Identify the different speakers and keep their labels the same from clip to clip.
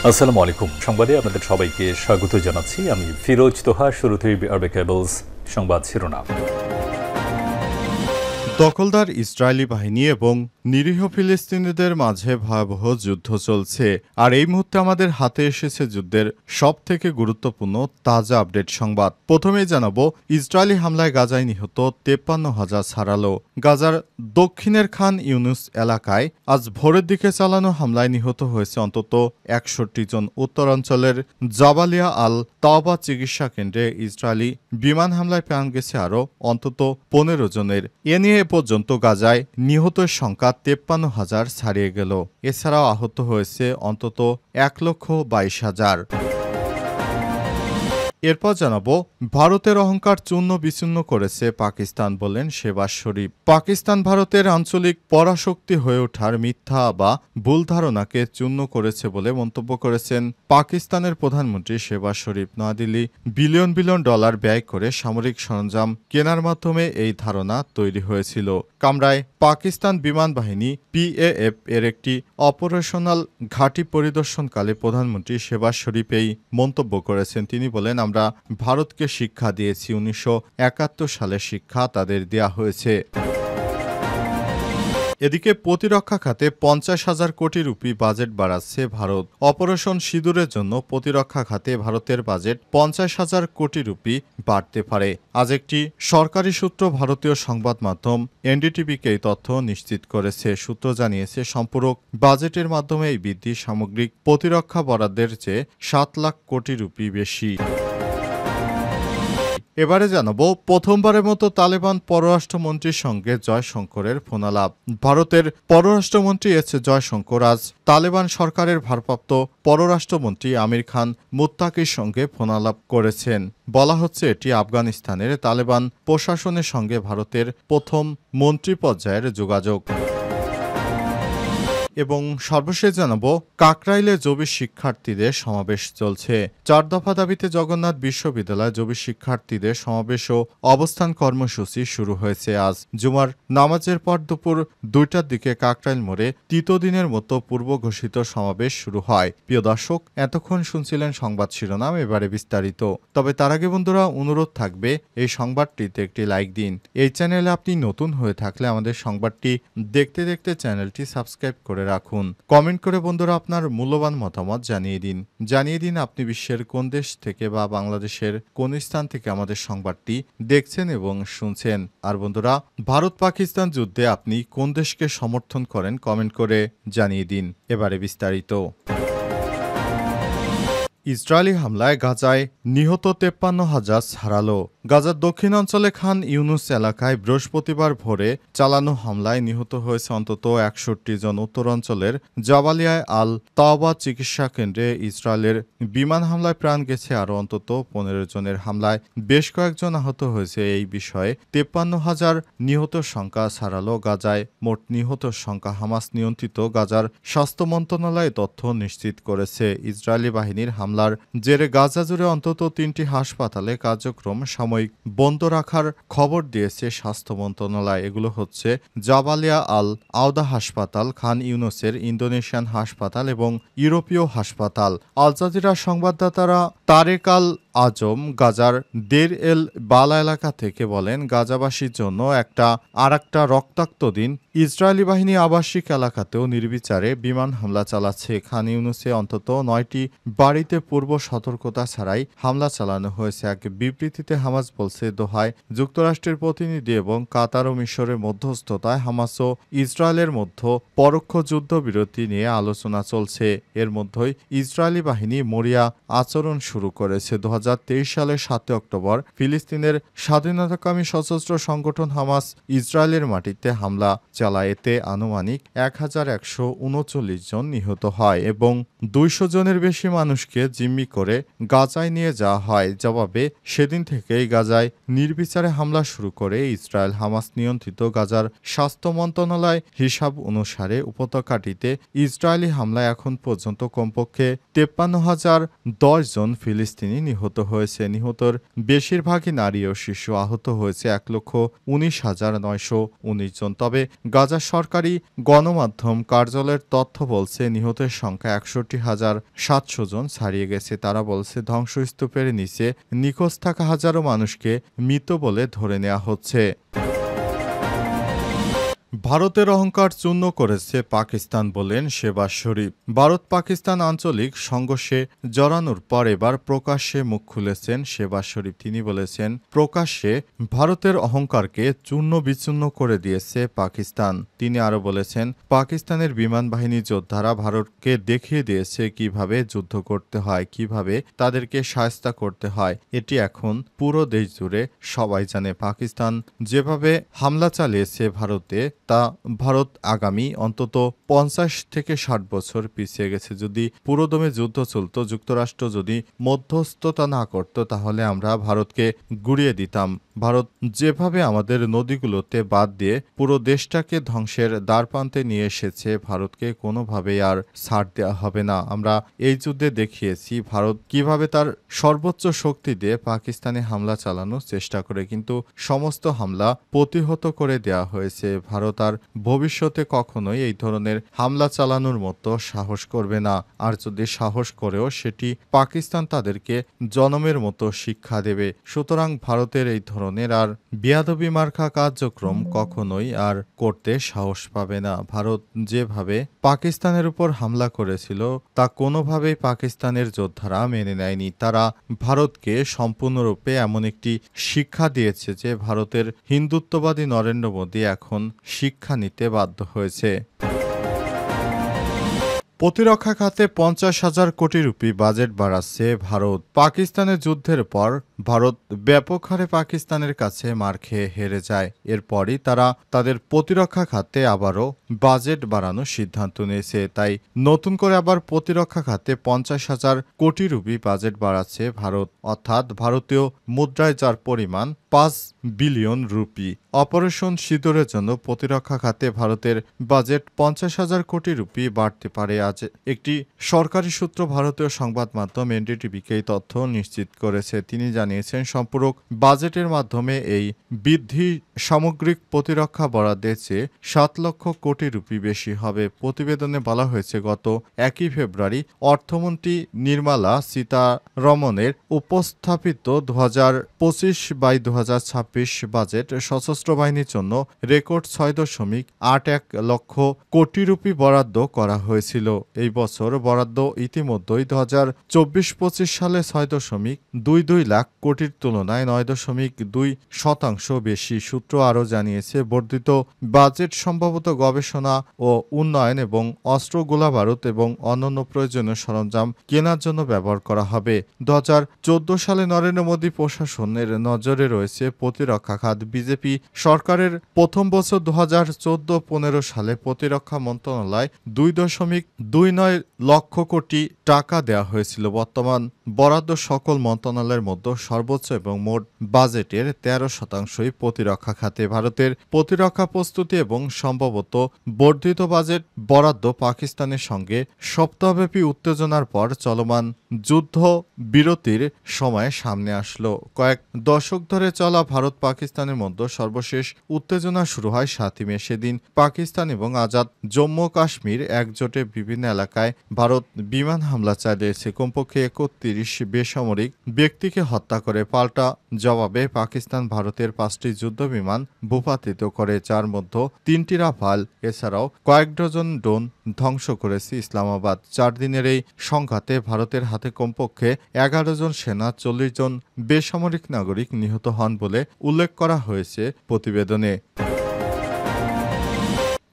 Speaker 1: আসসালামু আলাইকুম। সংবাদে আপনাদের সবাইকে স্বাগত জানাচ্ছি। আমি ফিরোজ তোহা। শুরুতেই আরবে কেবলস সংবাদ শিরোনাম।
Speaker 2: দখলদার ইসরায়েলি বাহিনী এবং নিরীহ ফিলিস্তিনিদের মাঝে ভয়াবহ যুদ্ধ চলছে, আর এই মুহূর্তে আমাদের হাতে এসেছে যুদ্ধের সবথেকে গুরুত্বপূর্ণ তাজা আপডেট সংবাদ। প্রথমেই জানাবো, ইসরায়েলি হামলায় গাজায় নিহত 53,000 ছাড়ালো। গাজার দক্ষিণের খান ইউনুস এলাকায় আজ ভোরের দিকে চালানো হামলায় নিহত হয়েছে অন্তত 61 জন। উত্তরাঞ্চলের জাবালিয়া আল তাওবা চিকিৎসা কেন্দ্রে ইসরায়েলি বিমান হামলায় প্রাণ গেছে আরও অন্তত 15 জনের। এ নিয়ে এ পর্যন্ত গাজায় নিহতের সংখ্যা 53,000 ছাড়িয়ে গেল। এছাড়াও আহত হয়েছে অন্তত 1,22,000। এরপর জানাবো, ভারতের অহংকার চূর্ণ বিচূর্ণ করেছে পাকিস্তান, বললেন শেহবাজ শরীফ। পাকিস্তান ভারতের আঞ্চলিক পরাশক্তি হয়ে ওঠার মিথ্যা বা ভুল ধারণাকে চূর্ণ করেছে বলে মন্তব্য করেছেন পাকিস্তানের প্রধানমন্ত্রী শেহবাজ শরীফ। নয়াদিল্লি বিলিয়ন বিলিয়ন ডলার ব্যয় করে সামরিক সরঞ্জাম কেনার মাধ্যমে এই ধারণা তৈরি হয়েছিল। কামরায় পাকিস্তান বিমান বাহিনী PAF এর একটি অপারেশনাল ঘাঁটি পরিদর্শনকালে প্রধানমন্ত্রী শেহবাজ শরীফ এই মন্তব্য করেছেন। তিনি বলেন, আমরা ভারতকে শিক্ষা দিয়েছি, 1971 সালের শিক্ষা তাদের দেয়া হয়েছে। এদিকে প্রতিরক্ষা খাতে 50,000 কোটি রুপি বাজেট বাড়াচ্ছে ভারত। অপারেশন সিঁদুরের জন্য প্রতিরক্ষা খাতে ভারতের বাজেট 50,000 কোটি রুপি বাড়তে পারে। আজ একটি সরকারি সূত্র ভারতীয় সংবাদ মাধ্যম NDTV-কে এই তথ্য নিশ্চিত করেছে। সূত্র জানিয়েছে, সম্পূরক বাজেটের মাধ্যমে এই বৃদ্ধি সামগ্রিক প্রতিরক্ষা বরাদ্দের চেয়ে 7 লাখ কোটি রুপি বেশি। এবারে জানাবো, প্রথমবারের মতো তালেবান পররাষ্ট্রমন্ত্রীর সঙ্গে জয়শঙ্করের ফোনালাপ। ভারতের পররাষ্ট্রমন্ত্রী জয়শঙ্কর আজ তালেবান সরকারের ভারপ্রাপ্ত পররাষ্ট্রমন্ত্রী আমির খান মুত্তাকির সঙ্গে ফোনালাপ করেছেন। বলা হচ্ছে, এটি আফগানিস্তানের তালেবান প্রশাসনের সঙ্গে ভারতের প্রথম মন্ত্রী পর্যায়ের যোগাযোগ। এবং সর্বশেষ জানাবো, কাকরাইলে জবি শিক্ষার্থীদের সমাবেশ চলছে। 4 দফা দাবিতে জগন্নাথ বিশ্ববিদ্যালয়ে জবি শিক্ষার্থীদের সমাবেশ ও অবস্থান কর্মসূচি শুরু হয়েছে। আজ জুমার নামাজের পর দুপুর 2টার দিকে কাকরাইল মোড়ে তৃতীয়দিনের মতো পূর্ব ঘোষিত সমাবেশ শুরু হয়। প্রিয় দর্শক, এতক্ষণ শুনছিলেন সংবাদ শিরোনাম, এবারে বিস্তারিত। তবে তার আগে বন্ধুরা, অনুরোধ থাকবে এই সংবাদটিতে একটি লাইক দিন। এই চ্যানেলে আপনি নতুন হয়ে থাকলে আমাদের সংবাদটি দেখতে দেখতে চ্যানেলটি সাবস্ক্রাইব করে রাখুন। কমেন্ট করে বন্ধুরা আপনার মূল্যবান মতামত জানিয়ে দিন আপনি বিশ্বের কোন দেশ থেকে বা বাংলাদেশের কোন স্থান থেকে আমাদের সংবাদটি দেখছেন এবং শুনছেন। আর বন্ধুরা, ভারত পাকিস্তান যুদ্ধে আপনি কোন দেশকে সমর্থন করেন কমেন্ট করে জানিয়ে দিন। এবারে বিস্তারিত। ইসরায়েলি হামলায় গাজায় নিহত 53,000 ছাড়ালো। গাজার দক্ষিণাঞ্চলে খান ইউনুস এলাকায় বৃহস্পতিবার ভোরে চালানো হামলায় নিহত হয়েছে অন্তত 61 জন। উত্তরাঞ্চলের জাবালিয়ায় আল তাওবা চিকিৎসা কেন্দ্রে ইসরায়েলের বিমান হামলায় প্রাণ গেছে আরও অন্তত 15 জনের। হামলায় বেশ কয়েকজন আহত হয়েছে। এই বিষয়ে 53,000 নিহত সংখ্যা ছাড়ালো গাজায় মোট নিহত সংখ্যা। হামাস নিয়ন্ত্রিত গাজার স্বাস্থ্য মন্ত্রণালয় তথ্য নিশ্চিত করেছে। ইসরায়েলি বাহিনীর হামলার জেরে গাজা জুড়ে অন্তত 3টি হাসপাতালে কার্যক্রম সাময়িক বন্ধ রাখার খবর দিয়েছে স্বাস্থ্য মন্ত্রণালয়। এগুলো হচ্ছে জাবালিয়া আল আওদা হাসপাতাল, খান ইউনুসের ইন্দোনেশিয়ান হাসপাতাল এবং ইউরোপীয় হাসপাতাল। আল জাজিরার সংবাদদাতারা তারেক আল আজম গাজার দের এল বালা এলাকা থেকে বলেন, গাজাবাসীর জন্য আরেকটা রক্তাক্ত দিন। ইসরায়েলি বাহিনী আবাসিক এলাকাতেও নির্বিচারে বিমান হামলা চালাচ্ছে। খান ইউনুসে অন্তত 9টি বাড়িতে পূর্ব সতর্কতা ছাড়াই হামলা চালানো হয়েছে। এক বিবৃতিতে হামাস বলছে, দোহায় যুক্তরাষ্ট্রের প্রতিনিধি এবং কাতার ও মিশরের মধ্যস্থতায় হামাস ও ইসরায়েলের মধ্যে পরোক্ষ যুদ্ধবিরতি নিয়ে আলোচনা চলছে। এর মধ্যেই ইসরায়েলি বাহিনী মরিয়া আচরণ শুরু করেছে। 2023 সালের 7 অক্টোবর ফিলিস্তিনের স্বাধীনতাকামী সশস্ত্র সংগঠন হামাস ইসরায়েলের মাটিতে হামলা চালায়। এতে আনুমানিক 1139 জন নিহত হয় এবং 200 জনের বেশি মানুষকে জিম্মি করে গাজায় নিয়ে যাওয়া হয়। জবাবে সেদিন থেকেই গাজায় নির্বিচারে হামলা শুরু করে ইসরায়েল। হামাস নিয়ন্ত্রিত গাজার স্বাস্থ্য মন্ত্রণালয় হিসাব অনুসারে উপত্যকাটিতে ইসরায়েলি হামলায় এখন পর্যন্ত কমপক্ষে 53,010 জন ফিলিস্তিনি নিহত নিহত হয়েছে। নিহতর বেশিরভাগই নারী ও শিশু। আহত হয়েছে 1,19,919 জন। তবে গাজার সরকারি গণমাধ্যম কার্যালয়ের তথ্য বলছে নিহতের সংখ্যা 61,700 জন ছাড়িয়ে গেছে। তারা বলছে ধ্বংসস্তূপের নিচে নিখোঁজ থাকা হাজারো মানুষকে মৃত বলে ধরে নেওয়া হচ্ছে। ভারতের অহংকার চূর্ণ করেছে পাকিস্তান বললেন শেহবাজ শরীফ। ভারত পাকিস্তান আঞ্চলিক সংঘর্ষে জড়ানোর পর এবার প্রকাশ্যে মুখ খুলেছেন শেহবাজ শরীফ। তিনি বলেছেন, প্রকাশ্যে ভারতের অহংকারকে চূর্ণ বিচূর্ণ করে দিয়েছে পাকিস্তান। তিনি আরও বলেছেন, পাকিস্তানের বিমান বাহিনী যোদ্ধারা ভারতকে দেখিয়ে দিয়েছে কিভাবে যুদ্ধ করতে হয়, কিভাবে তাদেরকে শায়েস্তা করতে হয়। এটি এখন পুরো দেশ জুড়ে সবাই জানে। পাকিস্তান যেভাবে হামলা চালিয়েছে ভারতে, তা ভারত আগামী অন্তত 50 থেকে 60 বছর পিছিয়ে গেছে। যদি পুরোদমে যুদ্ধ চলত, যুক্তরাষ্ট্র যদি মধ্যস্থতা না করত, তাহলে আমরা ভারতকে গুড়িয়ে দিতাম। ভারত যেভাবে আমাদের নদীগুলোতে বাদ দিয়ে পুরো দেশটাকে ধ্বংসের দ্বারপ্রান্তে নিয়ে এসেছে, ভারতকে কোনোভাবেই আর ছাড় দেওয়া হবে না। আমরা এই যুদ্ধে দেখিয়েছি ভারত কিভাবে তার সর্বোচ্চ শক্তি দিয়ে পাকিস্তানে হামলা চালানোর চেষ্টা করে, কিন্তু সমস্ত হামলা প্রতিহত করে দেওয়া হয়েছে। ভারত আর ভবিষ্যতে কখনোই এই ধরনের হামলা চালানোর মতো সাহস করবে না। আর যদি সাহস করেও, সেটি পাকিস্তান তাদেরকে জনমের মতো শিক্ষা দেবে। সুতরাং ভারতের এই ধরনের আর বেয়াদবি মার্কা কার্যক্রম কখনোই আর করতে সাহস পাবে না। ভারত যেভাবে পাকিস্তানের উপর হামলা করেছিল, তা কোনোভাবেই পাকিস্তানের যোদ্ধারা মেনে নেয়নি। তারা ভারতকে সম্পূর্ণরূপে এমন একটি শিক্ষা দিয়েছে যে ভারতের হিন্দুত্ববাদী নরেন্দ্র মোদী এখন শিক্ষা নিতে বাধ্য হয়েছে। প্রতিরক্ষা খাতে 50,000 কোটি রুপি বাজেট বাড়াচ্ছে ভারত। পাকিস্তানের যুদ্ধের পর ভারত ব্যাপক হারে পাকিস্তানের কাছে মার খেয়ে হেরে যায়। এরপরই তারা তাদের প্রতিরক্ষা খাতে আবারও বাজেট বাড়ানোর সিদ্ধান্ত নিয়েছে। তাই নতুন করে আবার প্রতিরক্ষা খাতে 50,000 কোটি রুপি বাজেট বাড়াচ্ছে ভারত, অর্থাৎ ভারতীয় মুদ্রায় যার পরিমাণ 5 বিলিয়ন রুপি। অপারেশন সিঁদুরের জন্য প্রতিরক্ষা খাতে ভারতের বাজেট 50,000 কোটি রুপি বাড়তে পারে। আজ একটি সরকারি সূত্র ভারতীয় সংবাদ মাধ্যম এনডিটিভিকে এই তথ্য নিশ্চিত করেছে। তিনি জানিয়েছেন, সম্পূরক বাজেটের মাধ্যমে এই বৃদ্ধি সামগ্রিক প্রতিরক্ষা বরাদ্দের চেয়ে 7 লক্ষ কোটি রুপি বেশি হবে। প্রতিবেদনে বলা হয়েছে, গত 1 ফেব্রুয়ারি অর্থমন্ত্রী নির্মলা সীতারমণের উপস্থাপিত 2025-2026 বাজেট সশস্ত্র বাহিনীর জন্য রেকর্ড 6.81 লক্ষ কোটি রুপি বরাদ্দ করা হয়েছিল। এই বছর বরাদ্দ ইতিমধ্যেই 2024-25 সালে 6.22 লাখ কোটির তুলনায় 9.2% বেশি। সূত্র আরও জানিয়েছে, বর্ধিত বাজেট সম্ভবত গবেষণা ও উন্নয়ন এবং অস্ত্র, গোলাবারুদ এবং অন্যান্য প্রয়োজনীয় সরঞ্জাম কেনার জন্য ব্যবহার করা হবে। 2014 সালে নরেন্দ্র মোদী প্রশাসনের নজরে রয়েছে প্রতিরক্ষা খাত। বিজেপি সরকারের প্রথম বছর 2014-15 সালে প্রতিরক্ষা মন্ত্রণালয় 2.29 লক্ষ কোটি টাকা দেওয়া হয়েছিল। বর্তমান বরাদ্দ সকল মন্ত্রণালয়ের মধ্যে সর্বোচ্চ এবং মোট বাজেটের 13%ই প্রতিরক্ষা খাতে। ভারতের প্রতিরক্ষা প্রস্তুতি এবং সম্ভবত বর্ধিত বাজেট বরাদ্দ পাকিস্তানের সঙ্গে সপ্তাহব্যাপী উত্তেজনার পর চলমান যুদ্ধ বিরতির সময় সামনে আসলো। কয়েক দশক ধরে চলা ভারত পাকিস্তানের মধ্যে সর্বশেষ উত্তেজনা শুরু হয় 7 মে। সেদিন পাকিস্তান এবং আজাদ জম্মু কাশ্মীর একজোটে বিভিন্ন এলাকায় ভারত বিমান হামলা চালিয়েছে। কমপক্ষে 31 বেসামরিক ব্যক্তিকে হত্যা করে। পাল্টা জবাবে পাকিস্তান ভারতের 5টি যুদ্ধ বিমান ভূপাতিত করে, যার মধ্যে 3টি রাফাল। এছাড়াও কয়েক ডজন ড্রোন ধ্বংস করেছে ইসলামাবাদ। 4 দিনের এই সংঘাতে ভারতের হাতে কমপক্ষে 11 জন সেনা, 40 জন বেসামরিক নাগরিক নিহত হন বলে উল্লেখ করা হয়েছে প্রতিবেদনে।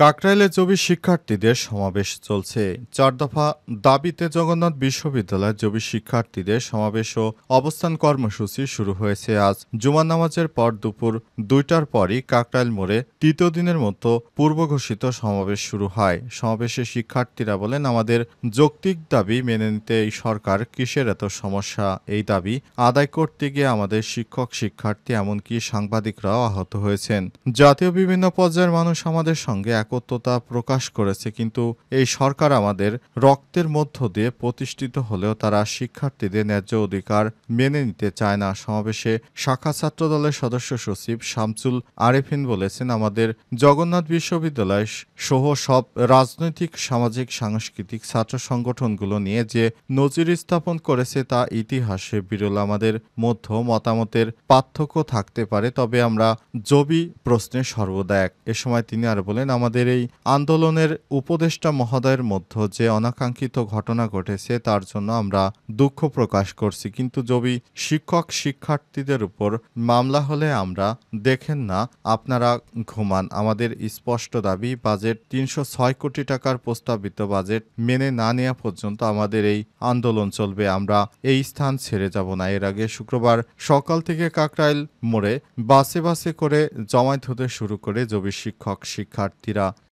Speaker 2: কাকরাইলে জবি শিক্ষার্থীদের সমাবেশ চলছে। 4 দফা দাবিতে জগন্নাথ বিশ্ববিদ্যালয়ের জবি শিক্ষার্থীদের সমাবেশ ও অবস্থান কর্মসূচি শুরু হয়েছে। আজ জুমার নামাজের পর দুপুর 2টার পরই কাকরাইল মোড়ে তৃতীয় দিনের মতো পূর্ব ঘোষিত সমাবেশ শুরু হয়। সমাবেশে শিক্ষার্থীরা বলেন, আমাদের যৌক্তিক দাবি মেনে নিতে এই সরকার কিসের এত সমস্যা? এই দাবি আদায় করতে গিয়ে আমাদের শিক্ষক, শিক্ষার্থী এমনকি সাংবাদিকরাও আহত হয়েছেন। জাতীয় বিভিন্ন পর্যায়ের মানুষ আমাদের সঙ্গে একত্বতা প্রকাশ করেছে, কিন্তু এই সরকার আমাদের রক্তের মধ্য দিয়ে প্রতিষ্ঠিত হলেও তারা শিক্ষার্থীদের ন্যায্য অধিকার মেনে নিতে চায় না। সমাবেশে শাখা ছাত্র দলের সদস্য সচিব শামসুল আরেফিন বলেছেন, আমাদের জগন্নাথ বিশ্ববিদ্যালয় সহ সব রাজনৈতিক, সামাজিক, সাংস্কৃতিক ছাত্র সংগঠনগুলো নিয়ে যে নজির স্থাপন করেছে তা ইতিহাসে বিরল। আমাদের মধ্যে মতামতের পার্থক্য থাকতে পারে, তবে আমরা জবি প্রশ্নে সর্বদা এক। এ সময় তিনি আর বলেন, আমাদের এই আন্দোলনের উপদেষ্টা মহোদয়ের মধ্যে যে অনাকাঙ্ক্ষিত ঘটনা ঘটেছে তার জন্য আমরা দুঃখ প্রকাশ করছি, কিন্তু জবি শিক্ষক শিক্ষার্থীদের উপর মামলা হলে আমরা দেখেন না আপনারা ঘুমান। আমাদের স্পষ্ট দাবি, বাজেট ৩০৬ কোটি টাকার প্রস্তাবিত বাজেট মেনে না নেওয়া পর্যন্ত আমাদের এই আন্দোলন চলবে। আমরা এই স্থান ছেড়ে যাব না। এর আগে শুক্রবার সকাল থেকে কাকরাইল মোড়ে বাসে বাসে করে জমায়েত হতে শুরু করে জবি শিক্ষক শিক্ষার্থীরা।